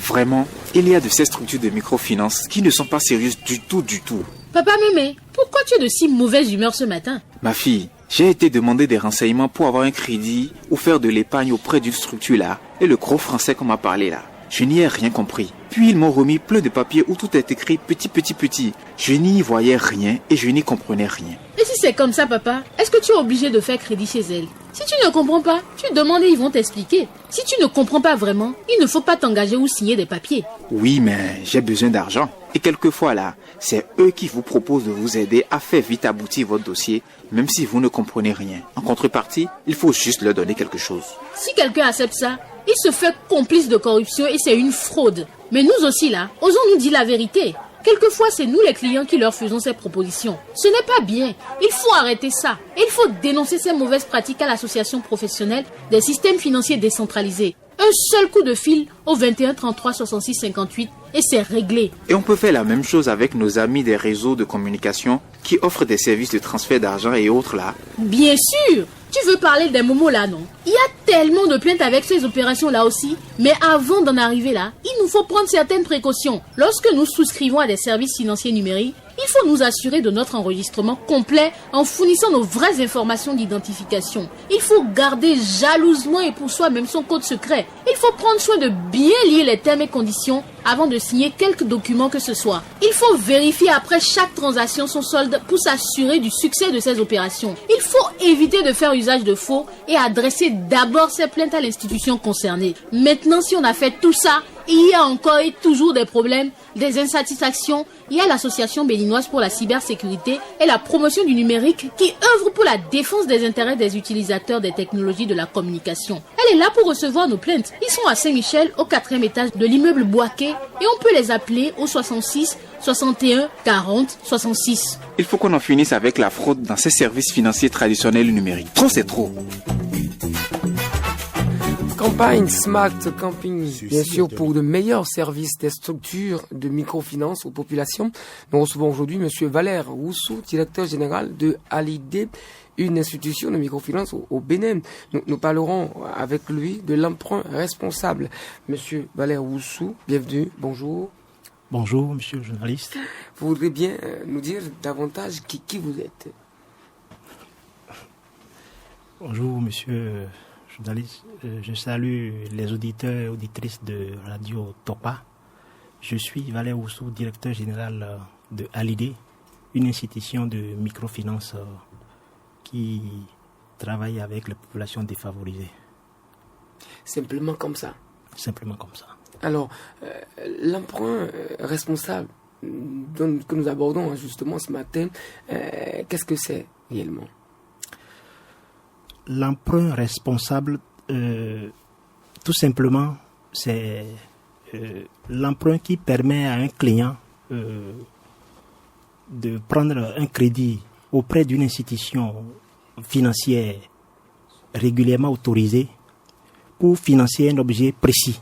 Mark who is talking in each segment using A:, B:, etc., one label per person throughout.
A: Vraiment, il y a de ces structures de microfinance qui ne sont pas sérieuses du tout.
B: Papa Mémé, pourquoi tu es de si mauvaise humeur ce matin?
A: Ma fille, j'ai été demander des renseignements pour avoir un crédit ou faire de l'épargne auprès d'une structure là. Et le gros français qu'on m'a parlé là, je n'y ai rien compris. Puis ils m'ont remis plein de papiers où tout est écrit petit. Je n'y voyais rien et je n'y comprenais rien.
B: Et si c'est comme ça, papa, est-ce que tu es obligé de faire crédit chez elle? Si tu ne comprends pas, tu demandes et ils vont t'expliquer. Si tu ne comprends pas vraiment, il ne faut pas t'engager ou signer des papiers.
A: Oui, mais j'ai besoin d'argent. Et quelquefois là, c'est eux qui vous proposent de vous aider à faire vite aboutir votre dossier, même si vous ne comprenez rien. En contrepartie, il faut juste leur donner quelque chose.
B: Si quelqu'un accepte ça, il se fait complice de corruption et c'est une fraude. Mais nous aussi là, osons nous dire la vérité. Quelquefois, c'est nous les clients qui leur faisons ces propositions. Ce n'est pas bien. Il faut arrêter ça. Et il faut dénoncer ces mauvaises pratiques à l'association professionnelle des systèmes financiers décentralisés. Un seul coup de fil au 21 33 66 58 et c'est réglé.
A: Et on peut faire la même chose avec nos amis des réseaux de communication qui offrent des services de transfert d'argent et autres là.
B: Bien sûr. Tu veux parler des momos là, non? Il y a tellement de plaintes avec ces opérations là aussi. Mais avant d'en arriver là, il nous faut prendre certaines précautions. Lorsque nous souscrivons à des services financiers numériques, il faut nous assurer de notre enregistrement complet en fournissant nos vraies informations d'identification. Il faut garder jalousement et pour soi-même son code secret. Il faut prendre soin de bien lire les termes et conditions avant de signer quelque document que ce soit. Il faut vérifier après chaque transaction son solde pour s'assurer du succès de ces opérations. Il faut éviter de faire usage de faux et adresser d'abord ses plaintes à l'institution concernée. Maintenant, si on a fait tout ça, il y a encore et toujours des problèmes, des insatisfactions. Il y a l'association béninoise pour la cybersécurité et la promotion du numérique qui œuvre pour la défense des intérêts des utilisateurs des technologies de la communication. Elle est là pour recevoir nos plaintes. Ils sont à Saint-Michel, au 4e étage de l'immeuble Boaké et on peut les appeler au 66 61 40 66.
A: Il faut qu'on en finisse avec la fraude dans ces services financiers traditionnels numériques. Trop, c'est trop.
C: Campagne Smart Camping, bien sûr, pour de meilleurs services des structures de microfinance aux populations. Nous recevons aujourd'hui M. Valère Oussou, directeur général de Alidé, une institution de microfinance au Bénin. Nous parlerons avec lui de l'emprunt responsable. M. Valère Oussou, bienvenue, bonjour.
D: Bonjour, monsieur le journaliste.
C: Vous voudriez bien nous dire davantage qui vous êtes?
D: Bonjour, monsieur journaliste. Je salue les auditeurs et auditrices de Radio Topa. Je suis Valère Oussou, directeur général de Alidé, une institution de microfinance qui travaille avec les populations défavorisées.
C: Simplement comme ça?
D: Simplement comme ça.
C: Alors, l'emprunt responsable que nous abordons justement ce matin, qu'est-ce que c'est réellement?
D: L'emprunt responsable, tout simplement, c'est l'emprunt qui permet à un client de prendre un crédit auprès d'une institution financière régulièrement autorisée pour financer un objet précis.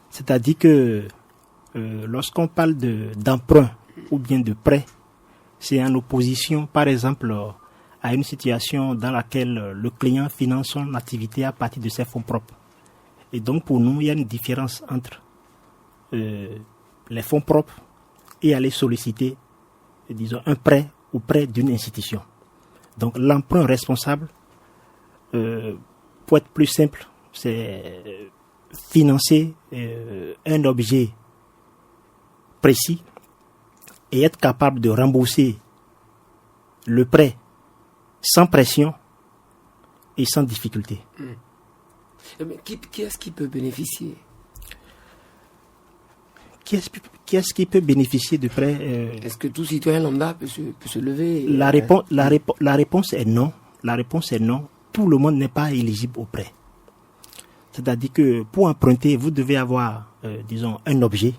D: C'est-à-dire que lorsqu'on parle d'emprunt ou bien de prêt, c'est en opposition, par exemple, à une situation dans laquelle le client finance son activité à partir de ses fonds propres. Et donc, pour nous, il y a une différence entre les fonds propres et aller solliciter, disons, un prêt auprès d'une institution. Donc, l'emprunt responsable, pour être plus simple, c'est financer un objet précis et être capable de rembourser le prêt sans pression et sans difficulté.
C: Mais qui est-ce qui peut bénéficier?
D: Qui est-ce qui peut bénéficier de prêts
C: Est-ce que tout citoyen lambda peut se lever?
D: La réponse est non. La réponse est non. Tout le monde n'est pas éligible au prêt. C'est-à-dire que pour emprunter, vous devez avoir, disons, un objet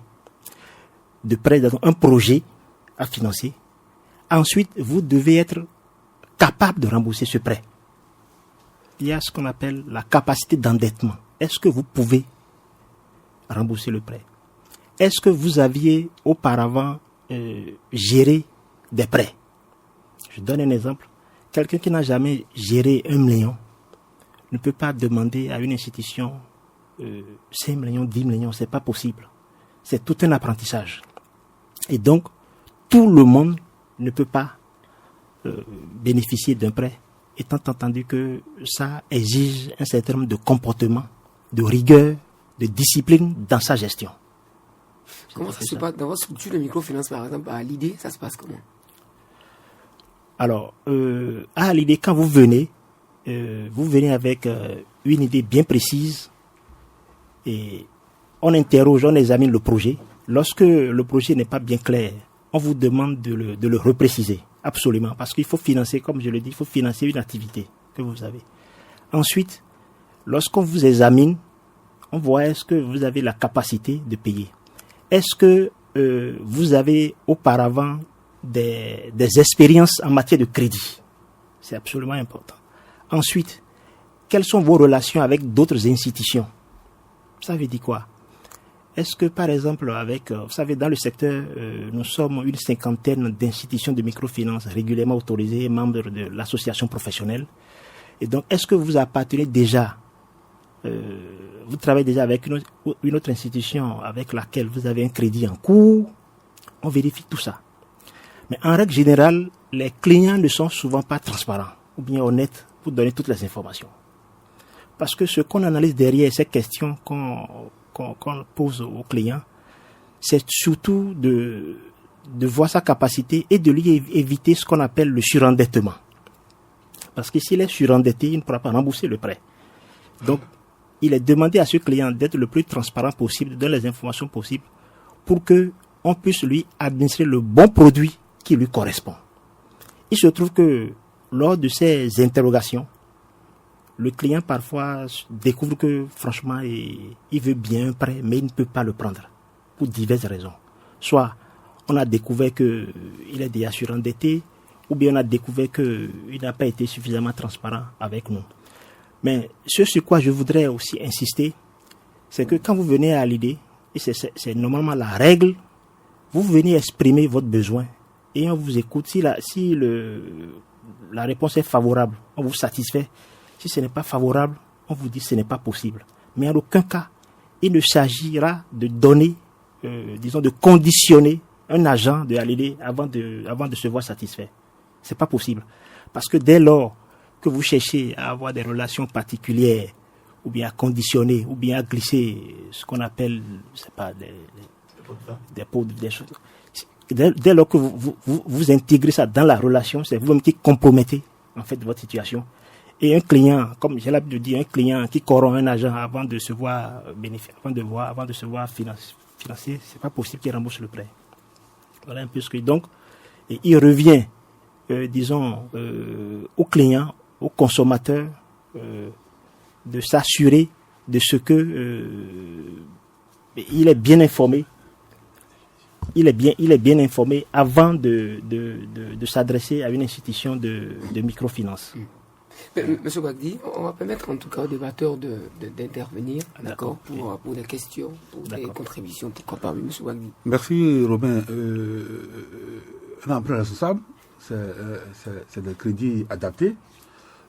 D: de prêt, un projet à financer. Ensuite, vous devez être capable de rembourser ce prêt. Il y a ce qu'on appelle la capacité d'endettement. Est-ce que vous pouvez rembourser le prêt? Est-ce que vous aviez auparavant gérer des prêts. Je donne un exemple. Quelqu'un qui n'a jamais géré 1 million ne peut pas demander à une institution 5 millions, 10 millions, c'est pas possible. C'est tout un apprentissage. Et donc, tout le monde ne peut pas bénéficier d'un prêt, étant entendu que ça exige un certain nombre de comportements, de rigueur, de discipline dans sa gestion.
C: Comment ça se passe dans votre structure de microfinance, par exemple, à l'idée, ça se passe comment?
D: Alors, à l'idée, quand vous venez avec une idée bien précise et on interroge, on examine le projet. Lorsque le projet n'est pas bien clair, on vous demande de le repréciser, absolument, parce qu'il faut financer, comme je le dis, il faut financer une activité que vous avez. Ensuite, lorsqu'on vous examine, on voit est-ce que vous avez la capacité de payer. Est-ce que vous avez auparavant des expériences en matière de crédit? C'est absolument important. Ensuite, quelles sont vos relations avec d'autres institutions? Ça veut dire quoi? Est-ce que, par exemple, vous savez, dans le secteur, nous sommes une 50aine d'institutions de microfinance régulièrement autorisées, membres de l'association professionnelle. Et donc, est-ce que vous appartenez déjà, vous travaillez déjà avec une autre institution avec laquelle vous avez un crédit en cours? On vérifie tout ça. Mais en règle générale, les clients ne sont souvent pas transparents ou bien honnêtes pour donner toutes les informations. Parce que ce qu'on analyse derrière ces questions qu'on pose aux clients, c'est surtout de voir sa capacité et de lui éviter ce qu'on appelle le surendettement. Parce que s'il est surendetté, il ne pourra pas rembourser le prêt. Donc, il est demandé à ce client d'être le plus transparent possible, de donner les informations possibles pour qu'on puisse lui administrer le bon produit qui lui correspond. Il se trouve que lors de ces interrogations, le client parfois découvre que franchement il veut bien un prêt mais il ne peut pas le prendre pour diverses raisons. Soit on a découvert qu'il est déjà surendetté ou bien on a découvert qu'il n'a pas été suffisamment transparent avec nous. Mais ce sur quoi je voudrais aussi insister, c'est que quand vous venez à l'idée, et c'est normalement la règle, vous venez exprimer votre besoin et on vous écoute. Si la réponse est favorable, on vous satisfait. Si ce n'est pas favorable, on vous dit que ce n'est pas possible. Mais en aucun cas, il ne s'agira de donner, de conditionner un agent de l'idée avant de se voir satisfait. C'est pas possible. Parce que dès lors que vous cherchez à avoir des relations particulières, ou bien à conditionner, ou bien à glisser ce qu'on appelle, c'est pas des choses. Dès lors que vous intégrez ça dans la relation, c'est vous-même qui compromettez en fait votre situation. Et un client, comme j'ai l'habitude de dire, un client qui corrompt un agent avant de se voir avant de se voir financer, c'est pas possible qu'il rembourse le prêt. Voilà un peu ce que donc il revient, au client, au consommateur, de s'assurer de ce que il est bien informé. Il est bien informé avant de s'adresser à une institution de microfinance.
C: Monsieur Bagdi, on va permettre en tout cas aux débatteurs d'intervenir, d'accord, pour des questions, pour des contributions. Pourquoi pas, Monsieur Bagdi?
E: Merci, Robin. Un emprunt responsable, c'est des crédits adaptés.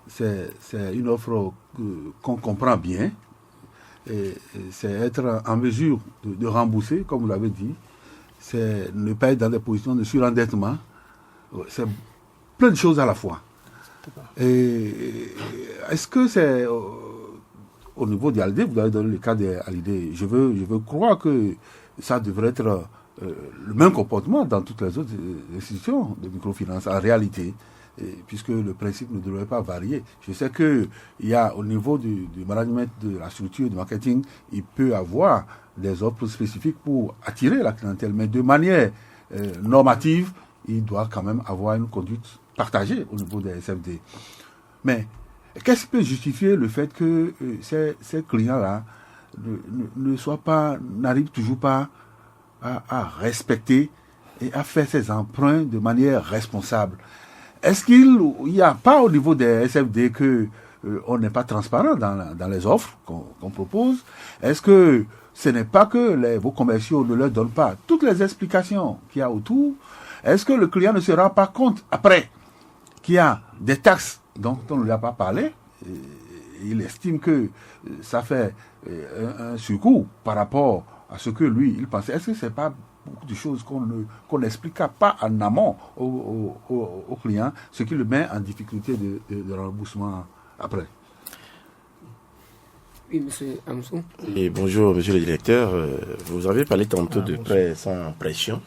E: C'est une offre qu'on comprend bien. Et c'est être en mesure de rembourser, comme vous l'avez dit. C'est ne pas être dans des positions de surendettement. C'est plein de choses à la fois. Et est-ce que c'est au niveau de l'ALIDE, vous avez donné le cas de l'ALIDE, je veux croire que ça devrait être le même comportement dans toutes les autres institutions de microfinance en réalité, puisque le principe ne devrait pas varier. Je sais qu'il y a au niveau du management de la structure, du marketing, il peut avoir des offres spécifiques pour attirer la clientèle, mais de manière normative, il doit quand même avoir une conduite partagée au niveau des SFD. Mais qu'est-ce qui peut justifier le fait que ces clients-là n'arrivent toujours pas à respecter et à faire ces emprunts de manière responsable? Est-ce qu'il n'y a pas au niveau des SFD que on n'est pas transparent dans les offres qu'on propose? Est-ce que ce n'est pas que vos commerciaux ne leur donnent pas toutes les explications qu'il y a autour? Est-ce que le client ne se rend pas compte après qu'il y a des taxes dont on ne lui a pas parlé? Il estime que ça fait un surcoût par rapport à ce que lui, il pensait. Est-ce que ce n'est pas beaucoup de choses qu'on n'explique pas en amont au client, ce qui le met en difficulté de remboursement après?
C: Oui, monsieur Amsou.
F: Et bonjour, monsieur le directeur. Vous avez parlé tantôt de prêts sans pression,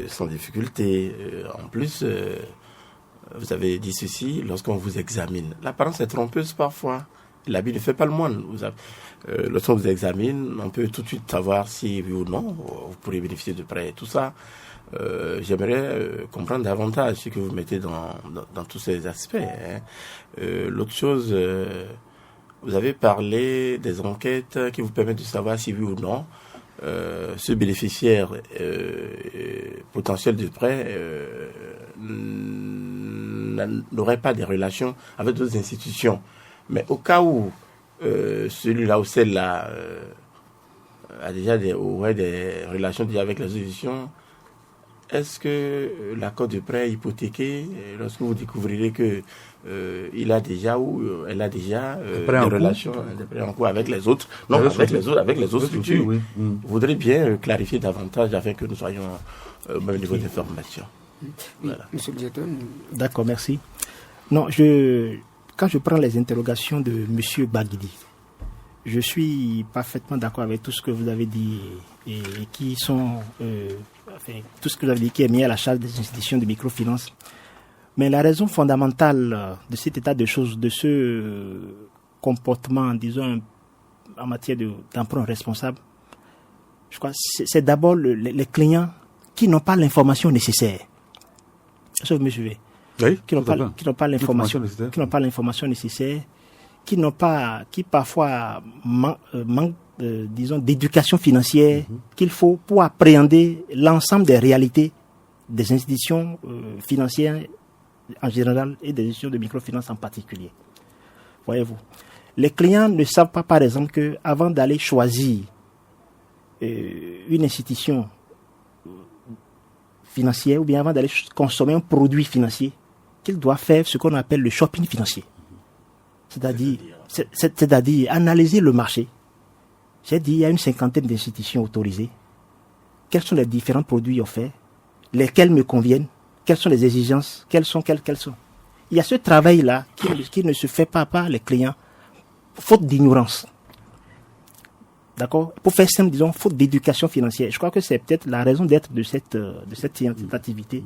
F: sans difficulté. En plus, vous avez dit ceci, lorsqu'on vous examine. L'apparence est trompeuse parfois. L'habit ne fait pas le moine. Lorsqu'on vous examine, on peut tout de suite savoir si, oui ou non, vous pourrez bénéficier de prêts. Tout ça, j'aimerais comprendre davantage ce que vous mettez dans tous ces aspects. L'autre chose, vous avez parlé des enquêtes qui vous permettent de savoir si, oui ou non, ce bénéficiaire potentiel de prêt n'aurait pas des relations avec d'autres institutions. Mais au cas où celui-là ou celle-là a déjà des relations déjà avec les institutions, est-ce que l'accord de prêt hypothéqué, lorsque vous découvrirez que il a déjà ou elle a déjà des relations, des prêts en cours avec les autres, avec les autres structures, oui. Vous voudrez bien clarifier davantage afin que nous soyons au même niveau d'information.
C: Voilà. Monsieur le directeur.
D: D'accord, merci. Non, quand je prends les interrogations de monsieur Baguidi, je suis parfaitement d'accord avec tout ce que vous avez dit et qui sont tout ce que vous avez dit qui est mis à la charge des institutions de microfinance. Mais la raison fondamentale de cet état de choses, de ce comportement, disons, en matière d'emprunt responsable, je crois, c'est d'abord les clients qui n'ont pas l'information nécessaire. Est-ce que vous me suivez?
E: Oui,
D: qui n'ont pas l'information nécessaire, qui parfois manquent, disons, d'éducation financière qu'il faut pour appréhender l'ensemble des réalités des institutions financières en général et des institutions de microfinance en particulier. Voyez-vous, les clients ne savent pas, par exemple, que avant d'aller choisir une institution financière ou bien avant d'aller consommer un produit financier, qu'il doit faire ce qu'on appelle le shopping financier. C'est-à-dire analyser le marché. J'ai dit, il y a une 50aine d'institutions autorisées. Quels sont les différents produits offerts? Lesquels me conviennent? Quelles sont les exigences? Quelles sont? Il y a ce travail-là qui ne se fait pas par les clients, faute d'ignorance. D'accord? Pour faire simple, disons, faute d'éducation financière. Je crois que c'est peut-être la raison d'être de cette activité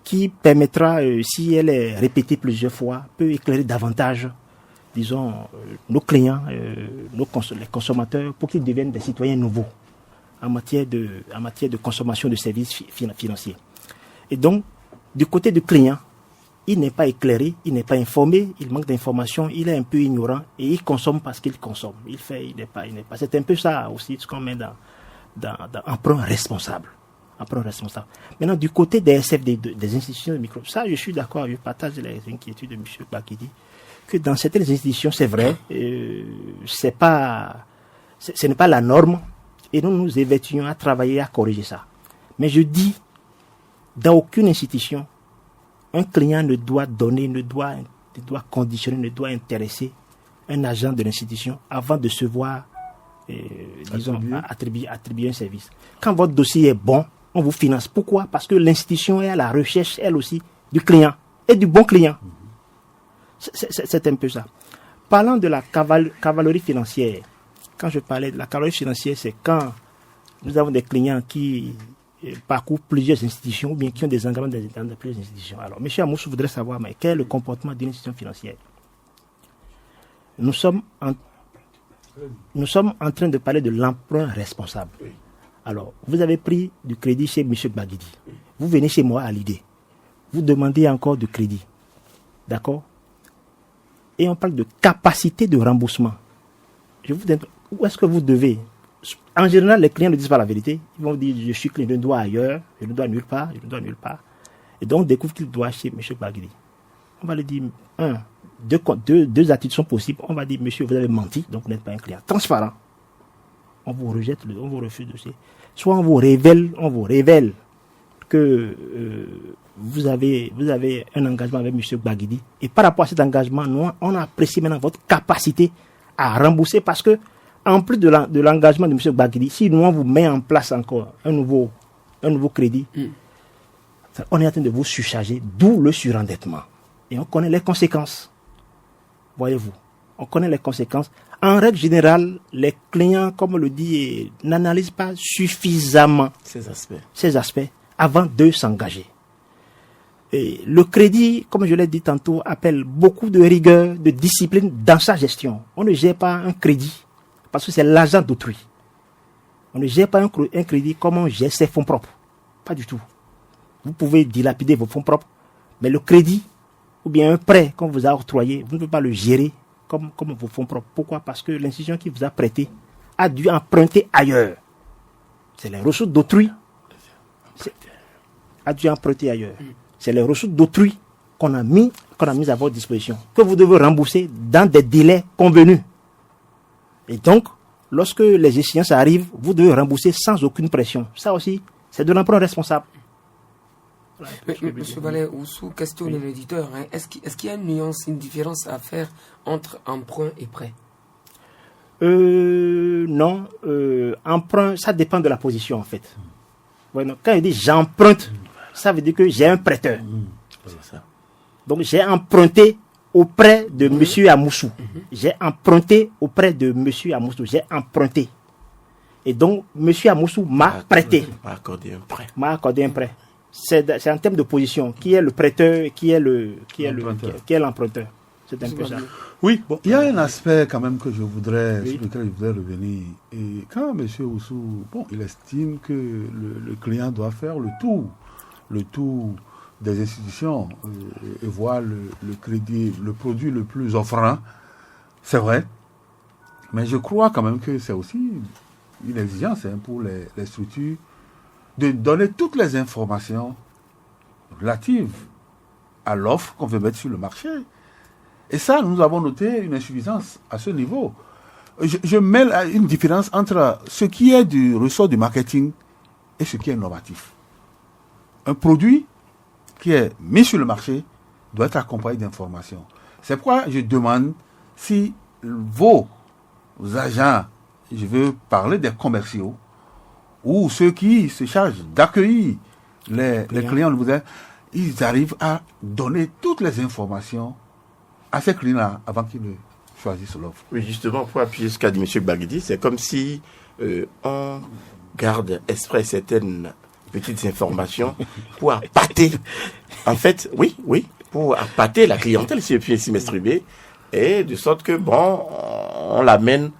D: qui permettra, si elle est répétée plusieurs fois, peut éclairer davantage, disons, nos clients, les consommateurs, pour qu'ils deviennent des citoyens nouveaux en matière de consommation de services financiers. Et donc, du côté du client, il n'est pas éclairé, il n'est pas informé, il manque d'informations, il est un peu ignorant et il consomme parce qu'il consomme. Il n'est pas. C'est un peu ça aussi ce qu'on met dans emprunt responsable. Maintenant, du côté des SF, des institutions de micro, ça, je suis d'accord, je partage les inquiétudes de M. Bakidi, que dans certaines institutions, c'est vrai, ce n'est pas la norme, et nous évertuons à travailler à corriger ça. Mais je dis, dans aucune institution, un client ne doit donner, ne doit conditionner, ne doit intéresser un agent de l'institution avant de se voir, attribuer un service. Quand votre dossier est bon, on vous finance. Pourquoi? Parce que l'institution est à la recherche, elle aussi, du client et du bon client. C'est un peu ça. Parlant de la cavalerie financière, quand je parlais de la cavalerie financière, c'est quand nous avons des clients qui parcourent plusieurs institutions ou bien qui ont des engagements dans plusieurs institutions. Alors, M. Amoussou voudrait savoir, mais quel est le comportement d'une institution financière? Nous sommes en train de parler de l'emprunt responsable. Alors, vous avez pris du crédit chez M. Baguidi. Vous venez chez moi à l'idée. Vous demandez encore du crédit. D'accord? Et on parle de capacité de remboursement. Je vous demande, où est-ce que vous devez? En général, les clients ne disent pas la vérité. Ils vont dire, je suis client, je ne dois ailleurs, je ne dois nulle part. Et donc, on découvre qu'il doit chez M. Baguidi. On va lui dire, deux attitudes sont possibles. On va dire, monsieur, vous avez menti, donc vous n'êtes pas un client transparent. On vous rejette, on vous refuse le dossier. Soit on vous révèle que vous avez un engagement avec monsieur Gbagidi. Et par rapport à cet engagement, nous, on apprécie maintenant votre capacité à rembourser parce que, en plus de l'engagement de monsieur Gbagidi, si nous, on vous met en place encore un nouveau crédit, on est en train de vous surcharger, d'où le surendettement. Et on connaît les conséquences. Voyez-vous, on connaît les conséquences. En règle générale, les clients, comme on le dit, n'analysent pas suffisamment ces aspects avant de s'engager. Et le crédit, comme je l'ai dit tantôt, appelle beaucoup de rigueur, de discipline dans sa gestion. On ne gère pas un crédit parce que c'est l'argent d'autrui. On ne gère pas un crédit comme on gère ses fonds propres. Pas du tout. Vous pouvez dilapider vos fonds propres, mais le crédit ou bien un prêt qu'on vous a octroyé, vous ne pouvez pas le gérer comme vos fonds propres. Pourquoi? Parce que l'institution qui vous a prêté a dû emprunter ailleurs. C'est les ressources d'autrui. A dû emprunter ailleurs. C'est les ressources d'autrui qu'on a mis à votre disposition, que vous devez rembourser dans des délais convenus. Et donc, lorsque les échéances arrivent, vous devez rembourser sans aucune pression. Ça aussi, c'est de l'emprunt responsable.
C: Monsieur Valère Oussou, question de l'éditeur. Est-ce qu'il y a une nuance, une différence à faire entre emprunt et prêt?
D: Non. Emprunt, ça dépend de la position en fait. Ouais, non. Quand il dit j'emprunte, ça veut dire que j'ai un prêteur.
F: C'est ça.
D: Donc j'ai emprunté auprès de monsieur Amoussou. J'ai emprunté auprès de monsieur Amoussou. J'ai emprunté. Et donc monsieur Amoussou m'a prêté.
F: M'a accordé
D: un prêt. C'est un thème de position. Qui est le prêteur et qui est l'emprunteur. C'est un peu ça.
E: Oui, bon, il y a un aspect quand même sur lequel je voudrais revenir. Et quand M. Oussou, il estime que le client doit faire le tour des institutions et voir le crédit, le produit le plus offrant, c'est vrai. Mais je crois quand même que c'est aussi une exigence pour les structures de donner toutes les informations relatives à l'offre qu'on veut mettre sur le marché. Et ça, nous avons noté une insuffisance à ce niveau. Je mets une différence entre ce qui est du ressort du marketing et ce qui est normatif. Un produit qui est mis sur le marché doit être accompagné d'informations. C'est pourquoi je demande si vos agents, je veux parler des commerciaux, ou ceux qui se chargent d'accueillir les clients, ils arrivent à donner toutes les informations à ces clients-là avant qu'ils ne choisissent l'offre.
F: Oui, justement, pour appuyer ce qu'a dit M. Gbagidi, c'est comme si on garde exprès certaines petites informations pour appâter. En fait, oui, pour appâter la clientèle, si je puis ainsi m'exprimer, et de sorte que, on l'amène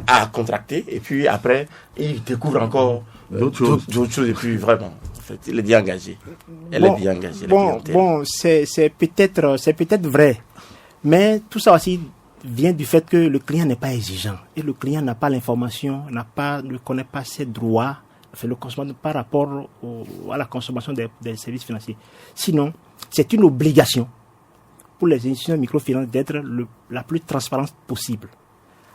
F: à contracter, et puis après, il découvre encore d'autres choses, et puis vraiment, en fait, il est bien engagé. Elle est bien engagée, la clientèle.
D: C'est peut-être vrai, mais tout ça aussi vient du fait que le client n'est pas exigeant, et le client n'a pas l'information, ne connaît pas ses droits, le consommateur par rapport à la consommation des services financiers. Sinon, c'est une obligation pour les institutions de microfinance d'être la plus transparente possible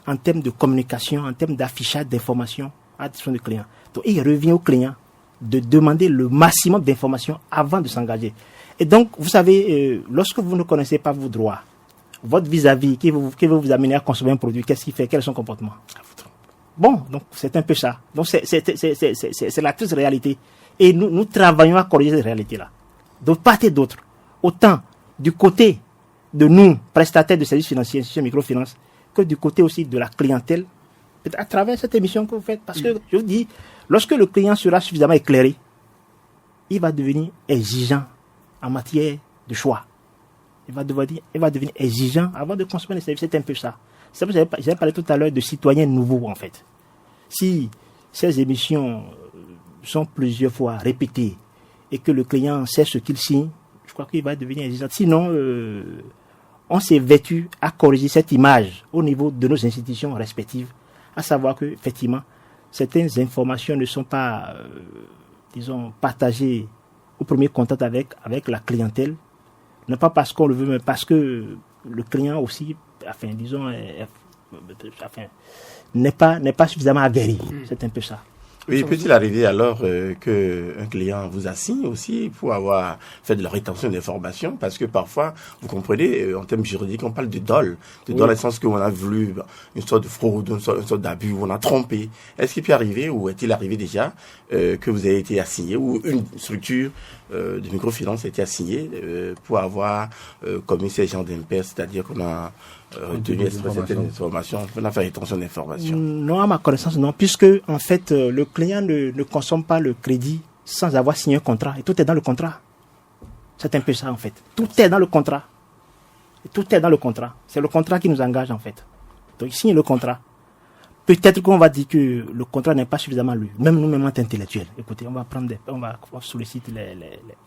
D: en termes de communication, en termes d'affichage d'informations à destination du client. Donc, il revient au client de demander le maximum d'informations avant de s'engager. Et donc, vous savez, lorsque vous ne connaissez pas vos droits, votre vis-à-vis qui veut vous amener à consommer un produit, qu'est-ce qu'il fait? Quel est son comportement? Bon, donc c'est un peu ça. Donc c'est la triste réalité. Et nous travaillons à corriger cette réalité-là. De part et d'autre, autant du côté de nous, prestataires de services financiers, institutions microfinance, que du côté aussi de la clientèle, à travers cette émission que vous faites. Parce que, je vous dis, lorsque le client sera suffisamment éclairé, il va devenir exigeant en matière de choix. Il va devenir exigeant avant de consommer les services. C'est un peu ça. C'est pour ça que j'ai parlé tout à l'heure de citoyens nouveaux, en fait. Si ces émissions sont plusieurs fois répétées et que le client sait ce qu'il signe, je crois qu'il va devenir exigeant. Sinon, on s'est vêtu à corriger cette image au niveau de nos institutions respectives, à savoir que, effectivement, certaines informations ne sont pas, partagées au premier contact avec la clientèle, non pas parce qu'on le veut, mais parce que le client aussi, n'est pas suffisamment aguerri. C'est un peu ça.
F: Oui, peut-il arriver alors qu'un client vous assigne aussi pour avoir fait de la rétention d'informations? Parce que parfois, vous comprenez, en termes juridiques, on parle de dol. De dol, dans le sens qu'on a voulu une sorte de fraude, une sorte d'abus, où on a trompé. Est-ce qu'il peut arriver, ou est-il arrivé déjà, que vous ayez été assigné, ou une structure de microfinance a été assignée pour avoir commis ces genres d'impair, c'est-à-dire qu'on a retenu certaines informations, on a fait rétention d'informations?
D: Non, à ma connaissance, non, puisque en fait, le client ne consomme pas le crédit sans avoir signé un contrat. Et tout est dans le contrat. C'est un peu ça, en fait. Tout est dans le contrat. Tout est dans le contrat. C'est le contrat qui nous engage, en fait. Donc, il signe le contrat. Peut-être qu'on va dire que le contrat n'est pas suffisamment lu. Même nous-mêmes, intellectuels. Écoutez, on va solliciter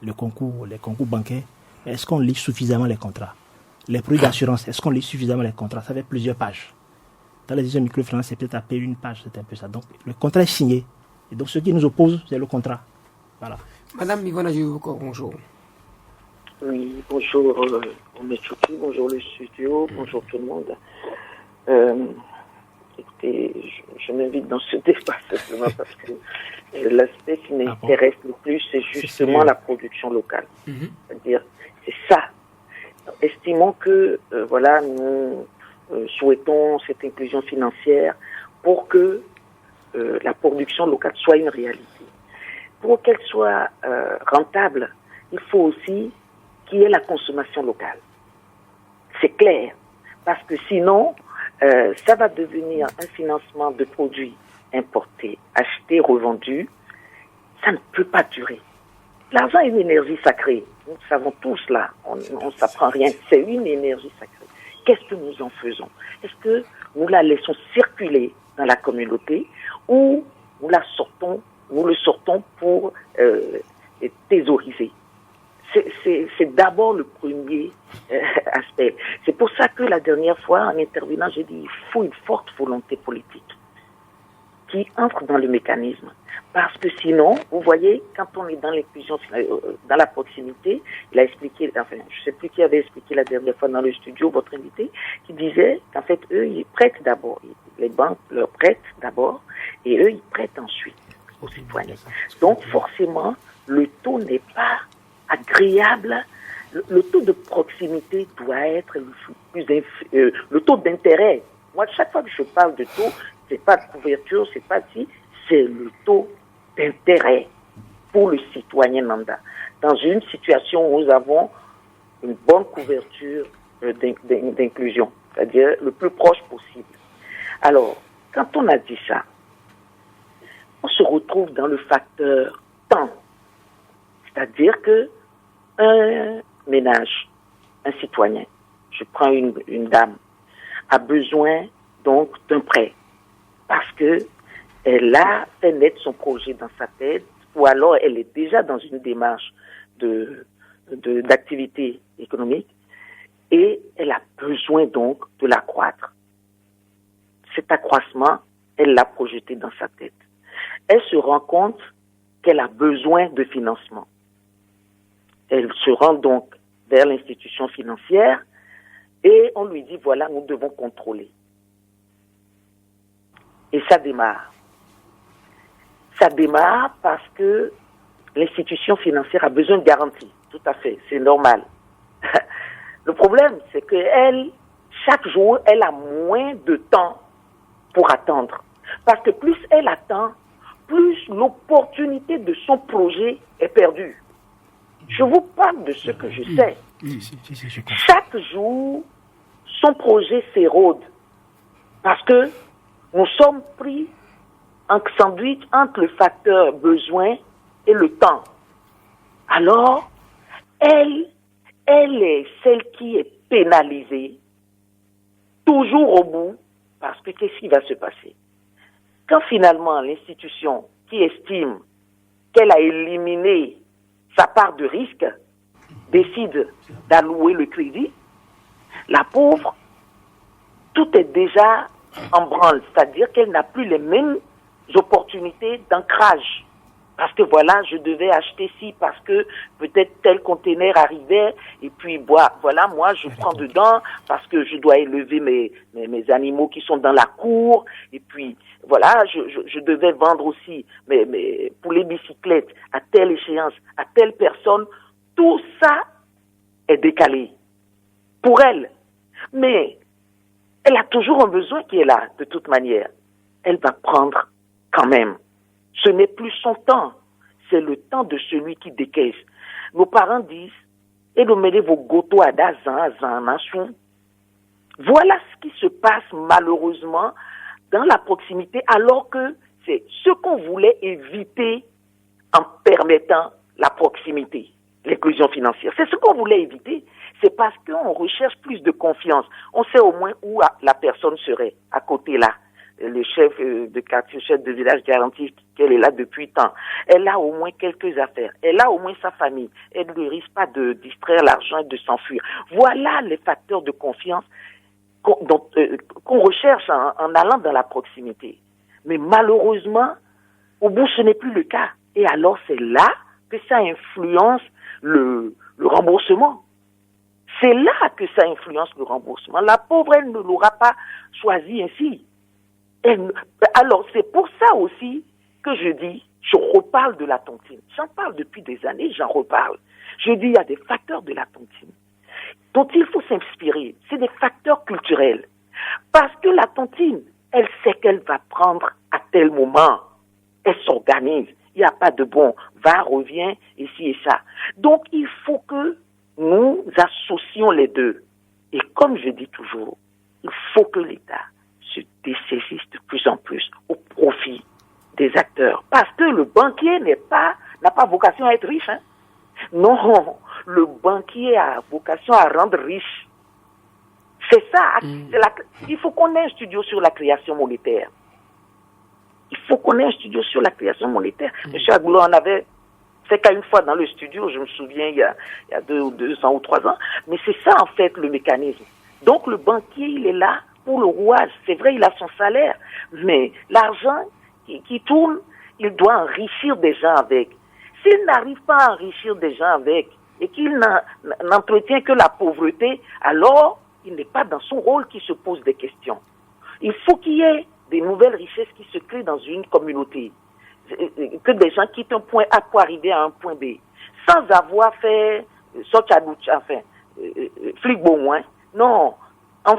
D: les concours bancaires. Est-ce qu'on lit suffisamment les contrats? Les produits d'assurance, est-ce qu'on lit suffisamment les contrats? Ça fait plusieurs pages. Dans les institutions microfinance, c'est peut-être à payer une page, c'est un peu ça. Donc, le contrat est signé. Et donc, ce qui nous oppose, c'est le contrat. Voilà.
C: Madame Migona Djoukor, bonjour.
G: Oui, bonjour, bonjour le studio, bonjour tout le monde. Écoutez, je m'invite dans ce débat simplement parce que l'aspect qui m'intéresse le plus, c'est justement la production locale. C'est-à-dire, c'est ça. Estimons que, nous souhaitons cette inclusion financière pour que la production locale soit une réalité. Pour qu'elle soit rentable, il faut aussi qu'il y ait la consommation locale. C'est clair, parce que sinon, ça va devenir un financement de produits importés, achetés, revendus. Ça ne peut pas durer. L'argent est une énergie sacrée. Nous savons tous là, on ne s'apprend rien. C'est une énergie sacrée. Qu'est-ce que nous en faisons? Est-ce que nous la laissons circuler dans la communauté ou nous le sortons pour thésauriser? C'est d'abord le premier aspect. C'est pour ça que la dernière fois, en intervenant, j'ai dit il faut une forte volonté politique qui entre dans le mécanisme. Parce que sinon, vous voyez, quand on est dans l'inclusion, dans la proximité, il a expliqué, enfin, je ne sais plus qui avait expliqué la dernière fois dans le studio, votre invité, qui disait qu'en fait, eux, ils prêtent d'abord. Les banques leur prêtent d'abord, et eux, ils prêtent ensuite aux citoyens. Donc, forcément, le taux n'est pas agréable. Le taux de proximité doit être le taux d'intérêt. Moi, chaque fois que je parle de taux, c'est pas de couverture, c'est pas si, c'est le taux d'intérêt pour le citoyen lambda. Dans une situation où nous avons une bonne couverture d'inclusion, c'est-à-dire le plus proche possible. Alors, quand on a dit ça, on se retrouve dans le facteur temps. C'est-à-dire que un ménage, un citoyen, je prends une dame, a besoin donc d'un prêt parce que elle a fait naître son projet dans sa tête ou alors elle est déjà dans une démarche d'activité économique et elle a besoin donc de l'accroître. Cet accroissement, elle l'a projeté dans sa tête. Elle se rend compte qu'elle a besoin de financement. Elle se rend donc vers l'institution financière et on lui dit, voilà, nous devons contrôler. Et ça démarre. Ça démarre parce que l'institution financière a besoin de garanties. Tout à fait, c'est normal. Le problème, c'est qu'elle, chaque jour, elle a moins de temps pour attendre. Parce que plus elle attend, plus l'opportunité de son projet est perdue. Je vous parle de ce que je sais. Chaque jour, son projet s'érode. Parce que nous sommes pris en sandwich entre le facteur besoin et le temps. Alors, elle est celle qui est pénalisée, toujours au bout, parce que qu'est-ce qui va se passer? Quand finalement l'institution qui estime qu'elle a éliminé sa part de risque décide d'allouer le crédit, la pauvre, tout est déjà en branle, c'est-à-dire qu'elle n'a plus les mêmes opportunités d'ancrage. Parce que voilà, je devais acheter ci, parce que peut-être tel conteneur arrivait, et puis voilà, moi je prends dedans, parce que je dois élever mes animaux qui sont dans la cour, et puis voilà, je devais vendre aussi mes poulets bicyclettes à telle échéance, à telle personne. Tout ça est décalé pour elle. Mais elle a toujours un besoin qui est là, de toute manière. Elle va prendre quand même. Ce n'est plus son temps, c'est le temps de celui qui décaisse. Nos parents disent, et de mener vos goto à nation. Voilà ce qui se passe malheureusement dans la proximité, alors que c'est ce qu'on voulait éviter en permettant la proximité, l'inclusion financière. C'est ce qu'on voulait éviter. C'est parce qu'on recherche plus de confiance. On sait au moins où la personne serait, à côté là. Le chef de quartier, chef de village garantit qu'elle est là depuis tant. Elle a au moins quelques affaires. Elle a au moins sa famille. Elle ne risque pas de distraire l'argent et de s'enfuir. Voilà les facteurs de confiance qu'on recherche en allant dans la proximité. Mais malheureusement, au bout, ce n'est plus le cas. Et alors, c'est là que ça influence le remboursement. C'est là que ça influence le remboursement. La pauvre, elle ne l'aura pas choisi ainsi. Alors, c'est pour ça aussi que je dis, je reparle de la tontine. J'en parle depuis des années, j'en reparle. Je dis, il y a des facteurs de la tontine dont il faut s'inspirer. C'est des facteurs culturels. Parce que la tontine, elle sait qu'elle va prendre à tel moment. Elle s'organise. Il n'y a pas de bon, va, revient, ici et ça. Donc, il faut que nous associons les deux. Et comme je dis toujours, il faut que l'État se dessaisisse de plus en plus au profit des acteurs. Parce que le banquier n'a pas vocation à être riche. Hein. Non, le banquier a vocation à rendre riche. C'est ça. Il faut qu'on ait un studio sur la création monétaire. Il faut qu'on ait un studio sur la création monétaire. Monsieur Agoulou en avait fait qu'à une fois dans le studio, je me souviens, il y a 2 ans ou 3 ans. Mais c'est ça, en fait, le mécanisme. Donc, le banquier, il est là pour le rouage. C'est vrai, il a son salaire. Mais l'argent qui tourne, il doit enrichir des gens avec. S'il n'arrive pas à enrichir des gens avec et qu'il n'entretient que la pauvreté, alors il n'est pas dans son rôle qui se pose des questions. Il faut qu'il y ait des nouvelles richesses qui se créent dans une communauté. Que des gens quittent un point A pour arriver à un point B. Sans avoir fait flic bon moins. Non, en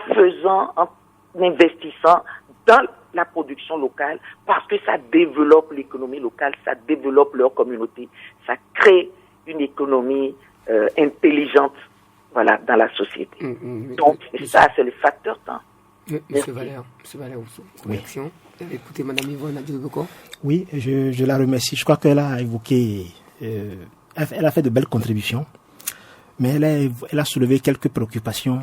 G: investissant dans la production locale, parce que ça développe l'économie locale, ça développe leur communauté, ça crée une économie intelligente, voilà, dans la société. Donc, ça, c'est le facteur temps.
C: Monsieur Valère Ousso, réaction. Écoutez, Madame Yvonne Adjoboko.
D: Oui, je la remercie. Je crois qu'elle a évoqué, elle a fait de belles contributions, mais elle a soulevé quelques préoccupations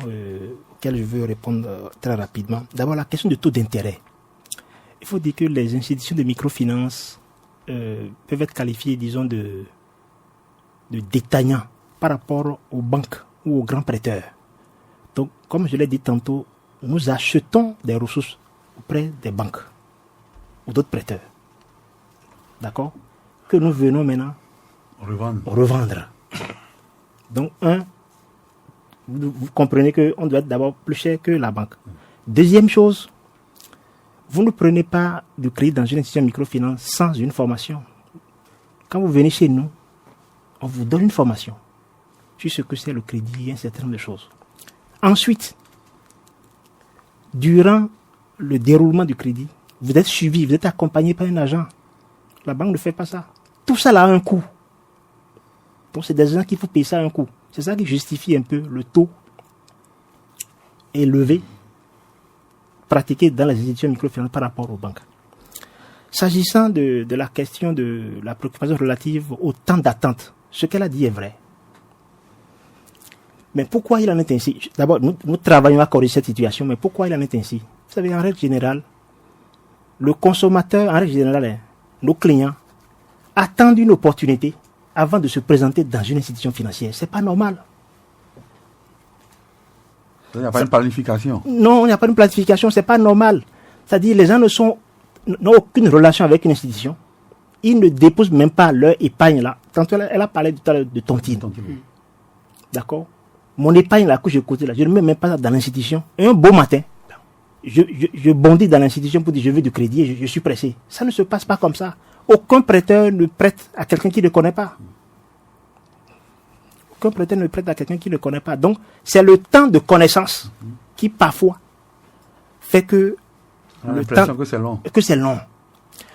D: auxquelles je veux répondre très rapidement. D'abord, la question du taux d'intérêt. Il faut dire que les institutions de microfinance peuvent être qualifiées, disons, de détaillants par rapport aux banques ou aux grands prêteurs. Donc, comme je l'ai dit tantôt, nous achetons des ressources auprès des banques ou d'autres prêteurs. D'accord? Que nous venons maintenant revendre. Donc, vous comprenez qu'on doit être d'abord plus cher que la banque. Deuxième chose, vous ne prenez pas de crédit dans une institution microfinance sans une formation. Quand vous venez chez nous, on vous donne une formation sur ce que c'est le crédit et un certain nombre de choses. Ensuite, durant le déroulement du crédit, vous êtes suivi, vous êtes accompagné par un agent. La banque ne fait pas ça. Tout ça a un coût. Donc c'est des gens qu'il faut payer ça à un coût. C'est ça qui justifie un peu le taux élevé pratiqué dans les institutions microfinances par rapport aux banques. S'agissant de la question de la préoccupation relative au temps d'attente, ce qu'elle a dit est vrai. Mais pourquoi il en est ainsi? D'abord, nous travaillons à corriger cette situation, mais pourquoi il en est ainsi? Vous savez, en règle générale, le consommateur, en règle générale, nos clients, attendent une opportunité avant de se présenter dans une institution financière. C'est pas normal.
E: Il n'y a pas une planification.
D: Non, il n'y a pas une planification, c'est pas normal. C'est-à-dire, les gens n'ont aucune relation avec une institution. ils ne déposent même pas leur épargne là. Tantôt, elle a parlé tout à l'heure de tontine. D'accord? Mon épargne là que j'ai côté là, je ne mets même pas ça dans l'institution. Et un beau matin, je bondis dans l'institution pour dire je veux du crédit et je suis pressé. Ça ne se passe pas comme ça. Aucun prêteur ne prête à quelqu'un qui ne connaît pas. Aucun prêteur ne prête à quelqu'un qui ne connaît pas. Donc, c'est le temps de connaissance qui parfois fait que le temps
E: que c'est long.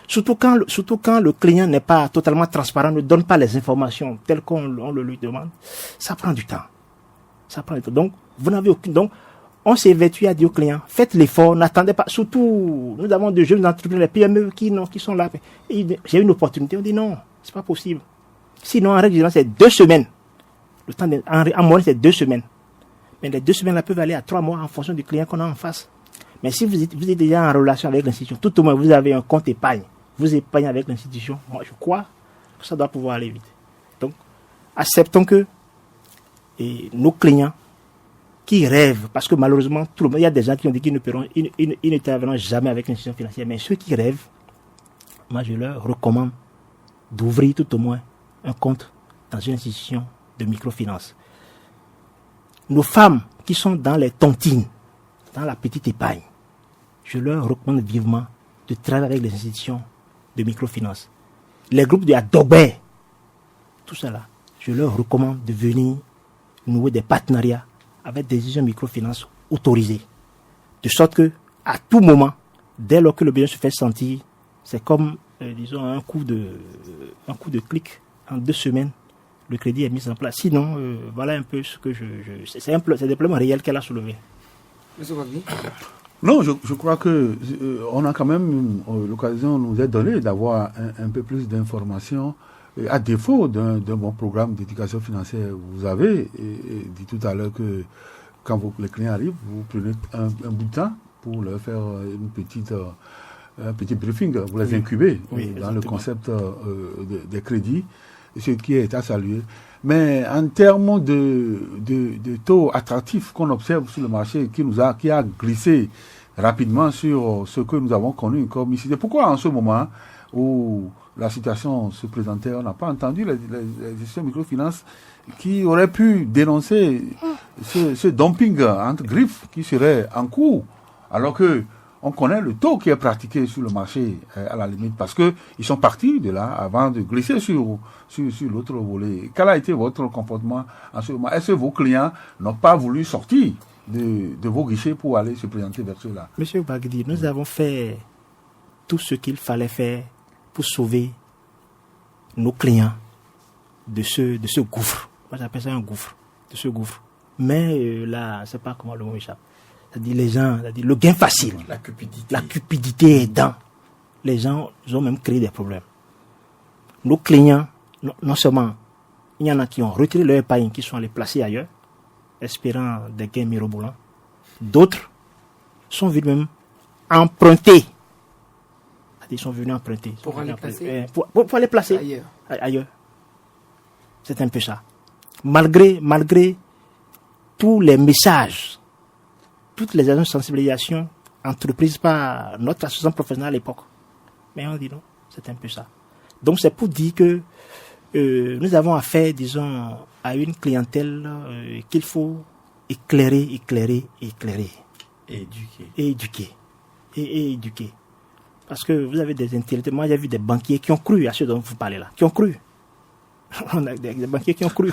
D: Surtout quand le client n'est pas totalement transparent, ne donne pas les informations telles qu'on le lui demande, ça prend du temps. Donc, vous n'avez aucune. Donc, on s'est vêtu à dire au client, faites l'effort, n'attendez pas. Surtout, nous avons de jeunes entreprises, les PME qui sont là. J'ai une opportunité, on dit non, c'est pas possible. Sinon, en règle générale, c'est 2 semaines. Le temps en moyenne, c'est 2 semaines. Mais les 2 semaines là peuvent aller à 3 mois en fonction du client qu'on a en face. Mais si vous êtes déjà en relation avec l'institution, tout au moins vous avez un compte épargne, vous épargnez avec l'institution, moi je crois que ça doit pouvoir aller vite. Donc, acceptons que nos clients qui rêvent, parce que malheureusement, tout le monde, il y a des gens qui ont dit qu'ils n'interviendront jamais avec l'institution financière, mais ceux qui rêvent, moi je leur recommande d'ouvrir tout au moins un compte dans une institution de microfinance. Nos femmes qui sont dans les tontines, dans la petite épargne, je leur recommande vivement de travailler avec les institutions de microfinance. Les groupes de Adobé, tout ça là, je leur recommande de venir nouer des partenariats avec des institutions de microfinance autorisées. De sorte que, à tout moment, dès lors que le besoin se fait sentir, c'est comme, disons, un coup de clic. En 2 semaines, le crédit est mis en place. Sinon, voilà un peu ce que c'est des problèmes réels qu'elle a soulevés.
C: Monsieur Wagner?
E: Non, je crois que on a quand même l'occasion nous est donnée d'avoir un peu plus d'informations. À défaut d'un bon programme d'éducation financière, vous avez dit tout à l'heure que quand les clients arrivent, vous prenez un bout de temps pour leur faire un petit briefing, vous les incubez dans le concept des crédits, ce qui est à saluer. Mais en termes de taux attractifs qu'on observe sur le marché, qui a glissé rapidement sur ce que nous avons connu comme ici. Pourquoi en ce moment où la situation se présentait, on n'a pas entendu les institutions de microfinance qui auraient pu dénoncer ce dumping entre griffes qui serait en cours, alors que on connaît le taux qui est pratiqué sur le marché à la limite, parce que ils sont partis de là avant de glisser sur l'autre volet. Quel a été votre comportement en ce moment? Est-ce que vos clients n'ont pas voulu sortir de vos guichets pour aller se présenter vers ceux-là?
D: Monsieur Bagdi, nous avons fait tout ce qu'il fallait faire pour sauver nos clients de ce gouffre. Moi j'appelle ça un gouffre, de ce gouffre. Mais là, je ne sais pas comment le mot échappe. C'est-à-dire les gens, le gain facile, la cupidité aidant, les gens ont même créé des problèmes. Nos clients, non seulement, il y en a qui ont retiré leur épargne, qui sont allés placer ailleurs, espérant des gains mirobolants. D'autres sont venus même emprunter. Ils sont venus emprunter.
C: Pour aller placer
D: pour aller placer ailleurs. C'est un peu ça. Malgré tous les messages, toutes les agences de sensibilisation entreprises par notre association professionnelle à l'époque. Mais on dit non, c'est un peu ça. Donc c'est pour dire que nous avons affaire, disons, à une clientèle qu'il faut éclairer. Et éduquer. Parce que vous avez des intellectuels. Moi, j'ai vu des banquiers qui ont cru à ce dont vous parlez là. Qui ont cru. On a des banquiers qui ont cru.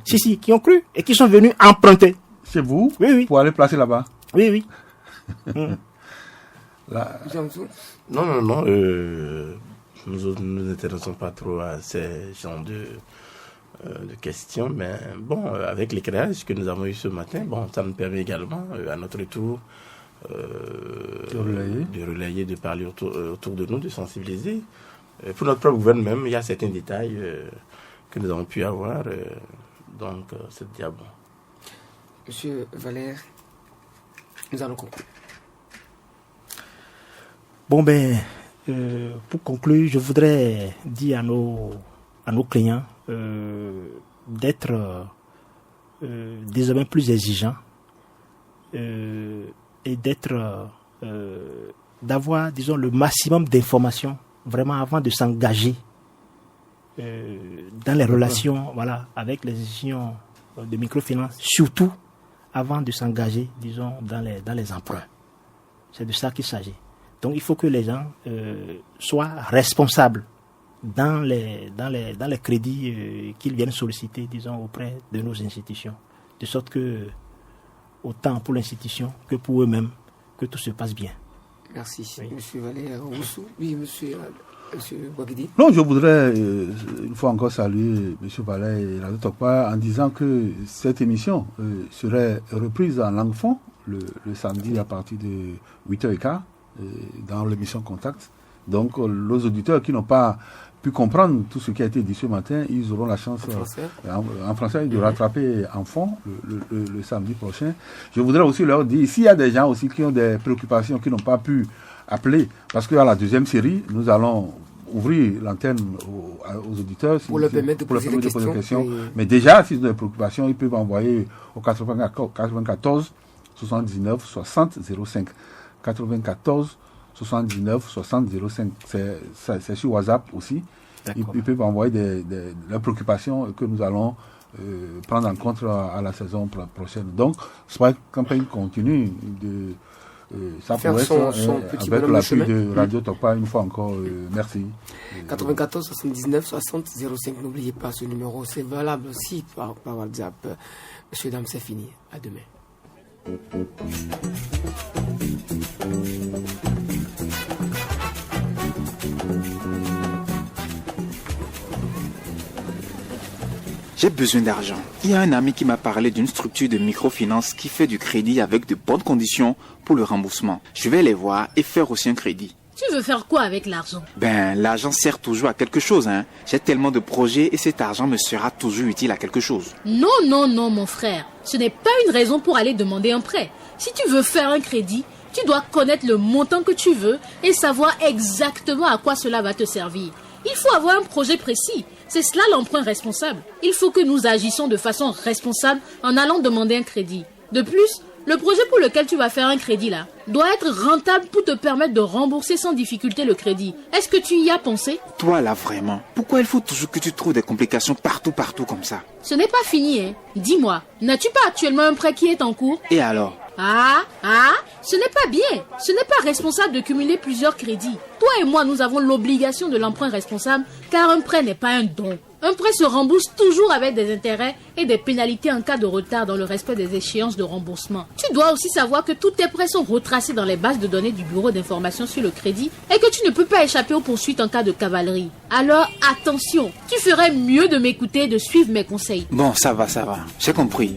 D: qui ont cru. Et qui sont venus emprunter.
E: C'est vous?
D: Oui.
E: Pour aller placer là-bas?
D: Oui.
E: Là.
F: Non. Nous n'intéressons pas trop à ces genres de questions, mais bon, avec l'éclairage que nous avons eu ce matin, bon, ça nous permet également, à notre tour, de relayer, de parler autour de nous, de sensibiliser. Pour notre propre gouvernement, il y a certains détails que nous avons pu avoir, donc c'est déjà bon.
C: Monsieur Valère, nous allons conclure.
D: Bon pour conclure, je voudrais dire à nos clients d'être désormais plus exigeants et d'avoir, disons, le maximum d'informations vraiment avant de s'engager dans les relations avec les institutions de microfinance, surtout avant de s'engager, disons, dans les emprunts. C'est de ça qu'il s'agit. Donc il faut que les gens soient responsables dans les crédits qu'ils viennent solliciter, disons, auprès de nos institutions. De sorte que, autant pour l'institution que pour eux-mêmes, que tout se passe bien.
C: Merci. Oui. Monsieur Valère Roussou. Oui, monsieur Bouaguidi.
E: Non, je voudrais une fois encore saluer monsieur Valère et Radio Tokpa en disant que cette émission serait reprise en langue fond le samedi à partir de 8h15 dans l'émission Contact. Donc, les auditeurs qui n'ont pas pu comprendre tout ce qui a été dit ce matin, ils auront la chance en français de rattraper en fond le samedi prochain. Je voudrais aussi leur dire, s'il y a des gens aussi qui ont des préoccupations, qui n'ont pas pu appeler, parce qu'à la deuxième série, nous allons ouvrir l'antenne aux auditeurs
C: pour leur permettre de poser des questions.
E: Mais déjà, s'ils ont des préoccupations, ils peuvent envoyer au 94 79 60 05. 94 79 60 05. C'est sur WhatsApp aussi. Ils peuvent envoyer leurs préoccupations que nous allons prendre en compte à la saison prochaine. Donc, Smart Campaign continue de ça pourrait être avec l'appui de Radio Tokpa une fois encore. Merci.
C: 94 79 60 05. N'oubliez pas ce numéro. C'est valable aussi par WhatsApp. Messieurs, dames, c'est fini. À demain.
A: J'ai besoin d'argent. Il y a un ami qui m'a parlé d'une structure de microfinance qui fait du crédit avec de bonnes conditions pour le remboursement. Je vais les voir et faire aussi un crédit.
B: Tu veux faire quoi avec l'argent?
A: L'argent sert toujours à quelque chose, hein. J'ai tellement de projets et cet argent me sera toujours utile à quelque chose.
B: Non, mon frère. Ce n'est pas une raison pour aller demander un prêt. Si tu veux faire un crédit, tu dois connaître le montant que tu veux et savoir exactement à quoi cela va te servir. Il faut avoir un projet précis. C'est cela l'emprunt responsable. Il faut que nous agissions de façon responsable en allant demander un crédit. De plus, le projet pour lequel tu vas faire un crédit là doit être rentable pour te permettre de rembourser sans difficulté le crédit. Est-ce que tu y as pensé?
A: Toi là vraiment, pourquoi il faut toujours que tu trouves des complications partout comme ça?
B: Ce n'est pas fini, hein. Dis-moi, n'as-tu pas actuellement un prêt qui est en cours?
A: Et alors?
B: Ce n'est pas bien. Ce n'est pas responsable de cumuler plusieurs crédits. Toi et moi, nous avons l'obligation de l'emprunt responsable car un prêt n'est pas un don. Un prêt se rembourse toujours avec des intérêts et des pénalités en cas de retard dans le respect des échéances de remboursement. Tu dois aussi savoir que tous tes prêts sont retracés dans les bases de données du Bureau d'information sur le crédit et que tu ne peux pas échapper aux poursuites en cas de cavalerie. Alors attention, tu ferais mieux de m'écouter et de suivre mes conseils.
A: Bon, ça va, j'ai compris.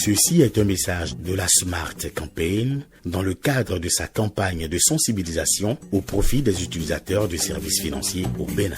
H: Ceci est un message de la Smart Campaign dans le cadre de sa campagne de sensibilisation au profit des utilisateurs de services financiers au Bénin.